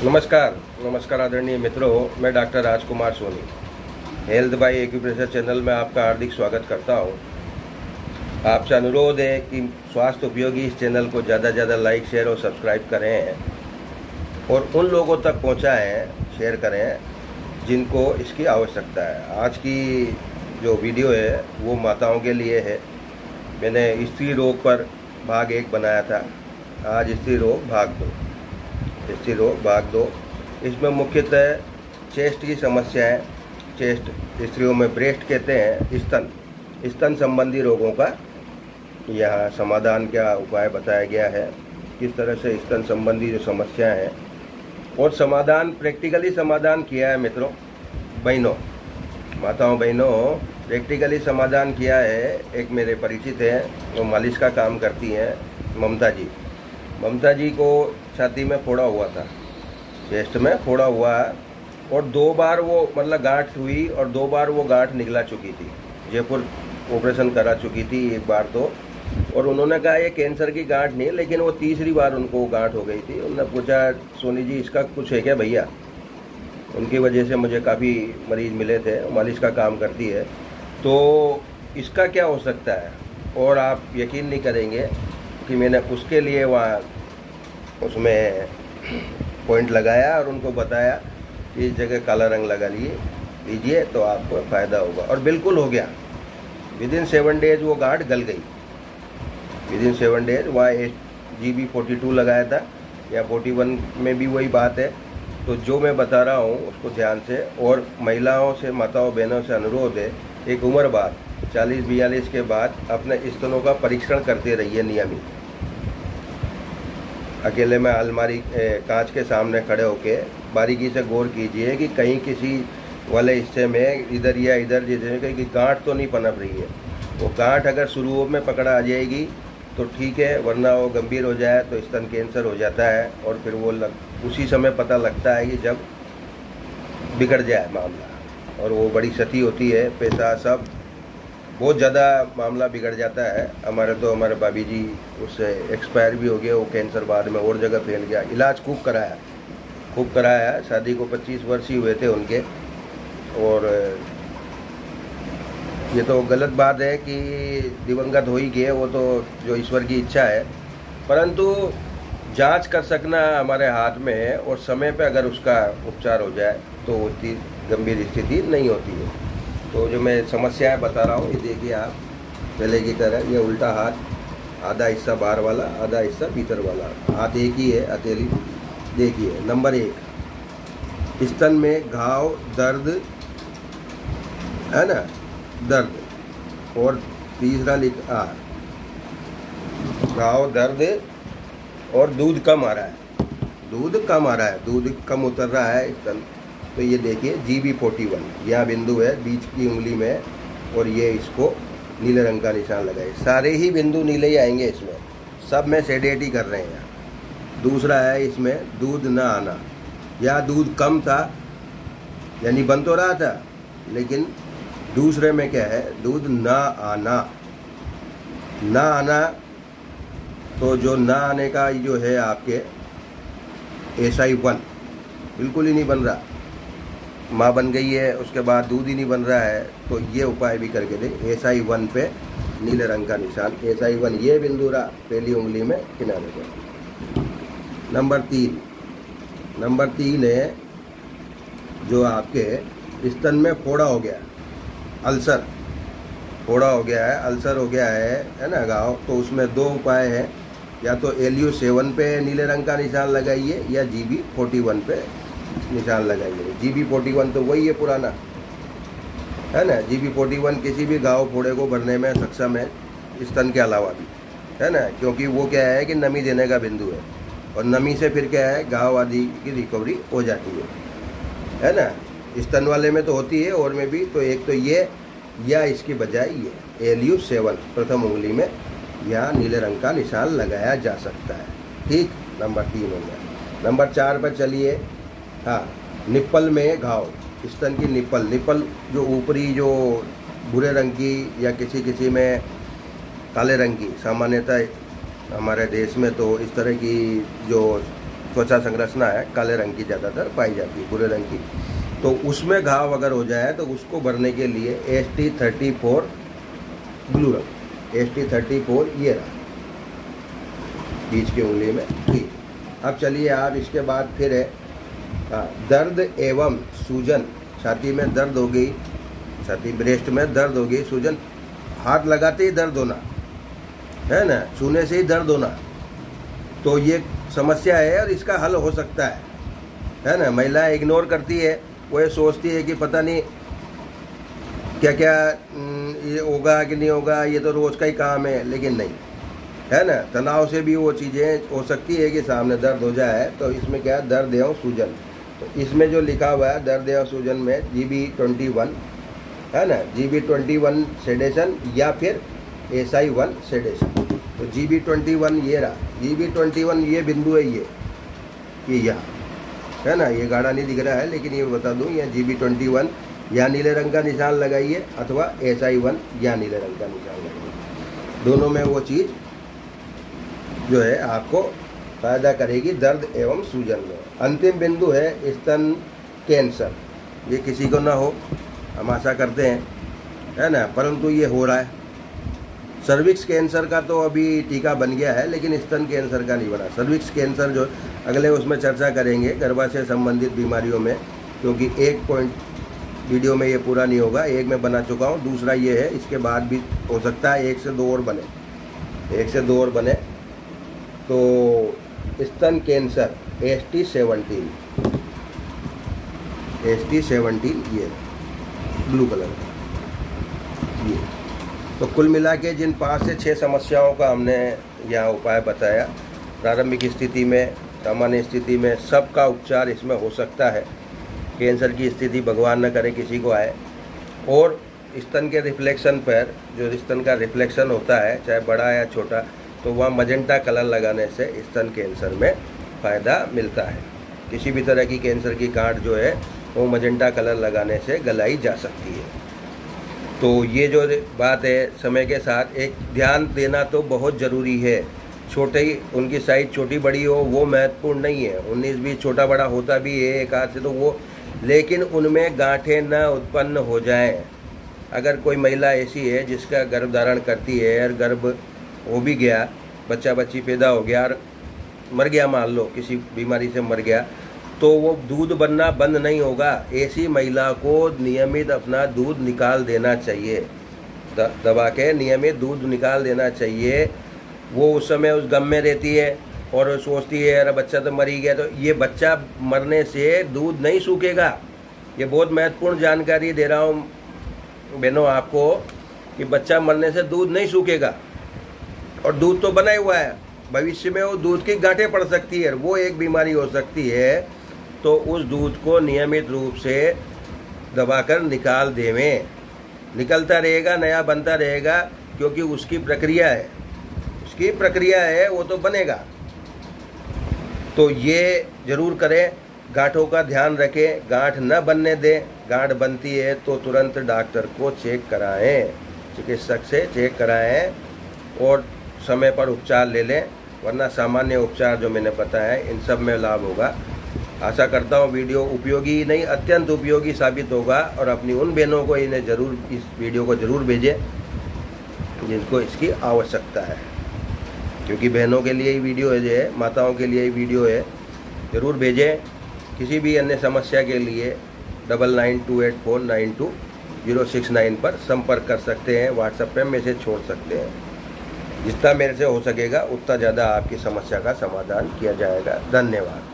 नमस्कार नमस्कार आदरणीय मित्रों, मैं doctor Rajkumar Soni health by acupressure channel में आपका हार्दिक स्वागत करता हूं। आपसे अनुरोध है कि स्वास्थ्य उपयोगी इस चैनल को ज़्यादा से ज़्यादा लाइक, शेयर और सब्सक्राइब करें और उन लोगों तक पहुंचाएं, शेयर करें जिनको इसकी आवश्यकता है। आज की जो वीडियो है वो माताओं के लिए है। मैंने स्त्री रोग पर भाग 1 बनाया था, आज स्त्री रोग भाग 2। स्त्री रोग भाग 2, इसमें मुख्यतः चेस्ट की समस्याएं, चेस्ट स्त्रियों में ब्रेस्ट कहते हैं, स्तन संबंधी रोगों का यहाँ समाधान क्या उपाय बताया गया है, किस तरह से स्तन संबंधी जो समस्याएं हैं और समाधान प्रैक्टिकली समाधान किया है। मित्रों, बहनों, माताओं, बहनों, प्रैक्टिकली समाधान किया है। एक मेरे परिचित हैं, वो मालिश का काम करती हैं, ममता जी को छाती में फोड़ा हुआ था, चेस्ट में फोड़ा हुआ और 2 बार वो गांठ हुई और 2 बार वो गांठ निकला चुकी थी। जयपुर ऑपरेशन करा चुकी थी एक बार तो, और उन्होंने कहा ये कैंसर की गांठ नहीं, लेकिन वो तीसरी बार उनको गांठ हो गई थी। उन्होंने पूछा, सोनी जी इसका कुछ है क्या भैया? उनकी वजह से मुझे काफ़ी मरीज मिले थे, मालिश का काम करती है, तो इसका क्या हो सकता है? और आप यकीन नहीं करेंगे कि मैंने उसके लिए वहाँ उसमें पॉइंट लगाया और उनको बताया कि इस जगह काला रंग लगा लीजिए तो आपको फ़ायदा होगा, और बिल्कुल हो गया। विदिन 7 डेज वो गांठ गल गई। विदिन 7 डेज वहाँ GB42 लगाया था, या 41 में भी वही बात है। तो जो मैं बता रहा हूँ उसको ध्यान से, और महिलाओं से, माताओं बहनों से अनुरोध है, एक उम्र बाद 40-42 के बाद अपने स्तनों का परीक्षण करते रहिए नियमित। अकेले में अलमारी कांच के सामने खड़े होके बारीकी से गौर कीजिए कि कहीं किसी वाले हिस्से में इधर या इधर जैसे कि गांठ तो नहीं पनप रही है। वो गांठ अगर शुरू में पकड़ा आ जाएगी तो ठीक है, वरना वो गंभीर हो जाए तो स्तन कैंसर हो जाता है, और फिर वो उसी समय पता लगता है कि जब बिगड़ जाए मामला, और वो बड़ी क्षति होती है, पैसा सब बहुत ज़्यादा मामला बिगड़ जाता है। हमारे भाभी जी उससे एक्सपायर भी हो गए, वो कैंसर बाद में और जगह फैल गया। इलाज खूब कराया। शादी को 25 वर्ष ही हुए थे उनके, और ये तो गलत बात है कि दिवंगत हो ही गए, वो तो जो ईश्वर की इच्छा है, परंतु जांच कर सकना हमारे हाथ में है, और समय पे अगर उसका उपचार हो जाए तो उतनी गंभीर स्थिति नहीं होती है। तो जो मैं समस्याएं बता रहा हूँ, ये देखिए आप, पहले की तरह ये उल्टा हाथ, आधा हिस्सा बाहर वाला, आधा हिस्सा भीतर वाला, हाथ एक ही है, हथेली देखिए। नंबर 1, स्तन में घाव, दर्द है ना, दर्द। और तीसरा घाव, दर्द और दूध कम आ रहा है, दूध कम उतर रहा है स्तन। तो ये देखिए GB41 यहाँ बिंदु है बीच की उंगली में, और ये इसको नीले रंग का निशान लगाए। सारे ही बिंदु नीले ही आएंगे इसमें, सब में सेडेट ही कर रहे हैं। दूसरा है इसमें दूध ना आना, या दूध कम था, यानी बन तो रहा था, लेकिन दूसरे में क्या है, दूध ना आना। तो जो ना आने का जो है आपके SI1 बिल्कुल ही नहीं बन रहा, माँ बन गई है उसके बाद दूध ही नहीं बन रहा है, तो ये उपाय भी करके दें। SI1 पे नीले रंग का निशान, SI1 ये बिंदु रहा पहली उंगली में किनारे पर। नंबर 3 है जो आपके स्तन में फोड़ा हो गया, अल्सर हो गया है ना, घाव। तो उसमें 2 उपाय है, या तो LU7 पे नीले रंग का निशान लगाइए, या GB41 पे निशान लगाइए। GB41 तो वही है पुराना, है ना। GB41 किसी भी घाव फोड़े को भरने में सक्षम है, स्तन के अलावा भी, है ना, क्योंकि वो क्या है कि नमी देने का बिंदु है, और नमी से फिर क्या है, घाव आदि की रिकवरी हो जाती है ना। स्तन वाले में तो होती है, और में भी। तो एक तो ये, या इसकी बजाय ये LU7 प्रथम उंगली में यहाँ नीले रंग का निशान लगाया जा सकता है। ठीक, नंबर 3 हो गया। नंबर 4 पर चलिए। हाँ, निप्पल में घाव, स्तन की निप्पल जो ऊपरी, जो भूरे रंग की या किसी में काले रंग की, सामान्यतः हमारे देश में तो इस तरह की जो त्वचा संरचना है, काले रंग की ज़्यादातर पाई जाती है, भूरे रंग की। तो उसमें घाव अगर हो जाए तो उसको भरने के लिए ST34 ब्लू रंग, ST34 ये रहा बीच की उंगली में। ठीक, अब चलिए आप इसके बाद फिर है दर्द एवं सूजन। छाती में दर्द हो गई, छाती ब्रेस्ट में दर्द हो गई, सूजन, हाथ लगाते ही दर्द होना है ना, छूने से ही दर्द होना, तो ये समस्या है और इसका हल हो सकता है ना। महिला इग्नोर करती है, वो ये सोचती है कि पता नहीं क्या क्या ये होगा कि नहीं होगा, ये तो रोज़ का ही काम है, लेकिन नहीं है ना। तनाव से भी वो चीज़ें हो सकती है कि सामने दर्द हो जाए। तो इसमें क्या है, दर्द एवं सूजन। तो इसमें जो लिखा हुआ है दर्द एवं सूजन में GB21 है ना, GB21 सेडेशन या फिर SI1 सेडेशन। तो GB21 ये रहा, GB21 ये बिंदु है, ये यहाँ है ना, ये गाढ़ा नहीं दिख रहा है लेकिन ये बता दूँ, यह GB21 या नीले रंग का निशान लगाइए अथवा SI1 या नीले रंग का निशान लगाइए। दोनों में वो चीज़ जो है आपको फायदा करेगी दर्द एवं सूजन में। अंतिम बिंदु है स्तन कैंसर। ये किसी को ना हो, हम आशा करते हैं, है ना, परंतु ये हो रहा है। सर्विक्स कैंसर का तो अभी टीका बन गया है, लेकिन स्तन कैंसर का नहीं बना। सर्विक्स कैंसर जो अगले उसमें चर्चा करेंगे गर्भाशय संबंधित बीमारियों में, क्योंकि एक पॉइंट वीडियो में ये पूरा नहीं होगा, एक में बना चुका हूँ, दूसरा ये है, इसके बाद भी हो सकता है 1 से 2 और बने, 1 से 2 और बने। तो स्तन कैंसर ST17 ये ब्लू कलर का ये। तो कुल मिला के जिन 5 से 6 समस्याओं का हमने यहाँ उपाय बताया, प्रारंभिक स्थिति में, सामान्य स्थिति में, सबका उपचार इसमें हो सकता है। कैंसर की स्थिति भगवान न करे किसी को आए। और स्तन के रिफ्लेक्शन पर, जो स्तन का रिफ्लेक्शन होता है चाहे बड़ा या छोटा, तो वहाँ मजेंटा कलर लगाने से स्तन कैंसर में फ़ायदा मिलता है। किसी भी तरह की कैंसर की गांठ जो है वो मजेंटा कलर लगाने से गलाई जा सकती है। तो ये जो बात है, समय के साथ एक ध्यान देना तो बहुत ज़रूरी है। छोटे ही उनकी साइज छोटी बड़ी हो वो महत्वपूर्ण नहीं है, 19-20 छोटा बड़ा होता भी है एक हाथ से, तो वो, लेकिन उनमें गांठें न उत्पन्न हो जाएं। अगर कोई महिला ऐसी है जिसका गर्भ धारण करती है और गर्भ हो भी गया, बच्चा बच्ची पैदा हो गया और मर गया, मान लो किसी बीमारी से मर गया, तो वो दूध बनना बंद नहीं होगा। ऐसी महिला को नियमित अपना दूध निकाल देना चाहिए, दबा के नियमित दूध निकाल देना चाहिए। वो उस समय उस गम में रहती है और सोचती है अरे बच्चा तो मर ही गया, तो ये बच्चा मरने से दूध नहीं सूखेगा। ये बहुत महत्वपूर्ण जानकारी दे रहा हूँ बहनों आपको, कि बच्चा मरने से दूध नहीं सूखेगा। और दूध तो बना हुआ है, भविष्य में वो दूध की गांठें पड़ सकती है, वो एक बीमारी हो सकती है। तो उस दूध को नियमित रूप से दबाकर निकाल देवें, निकलता रहेगा, नया बनता रहेगा, क्योंकि उसकी प्रक्रिया है, उसकी प्रक्रिया है, वो तो बनेगा। तो ये जरूर करें, गांठों का ध्यान रखें, गांठ न बनने दें। गांठ बनती है तो तुरंत डॉक्टर को चेक कराएं, चिकित्सक से चेक कराएं और समय पर उपचार ले लें, वरना सामान्य उपचार जो मैंने बताया इन सब में लाभ होगा। आशा करता हूँ वीडियो उपयोगी नहीं, अत्यंत उपयोगी साबित होगा। और अपनी उन बहनों को इन्हें ज़रूर, इस वीडियो को ज़रूर भेजें जिनको इसकी आवश्यकता है, क्योंकि बहनों के लिए ही वीडियो है, माताओं के लिए ही वीडियो है। ज़रूर भेजें। किसी भी अन्य समस्या के लिए 9928492069 पर संपर्क कर सकते हैं, व्हाट्सएप पे मैसेज छोड़ सकते हैं। जितना मेरे से हो सकेगा उतना ज़्यादा आपकी समस्या का समाधान किया जाएगा। धन्यवाद।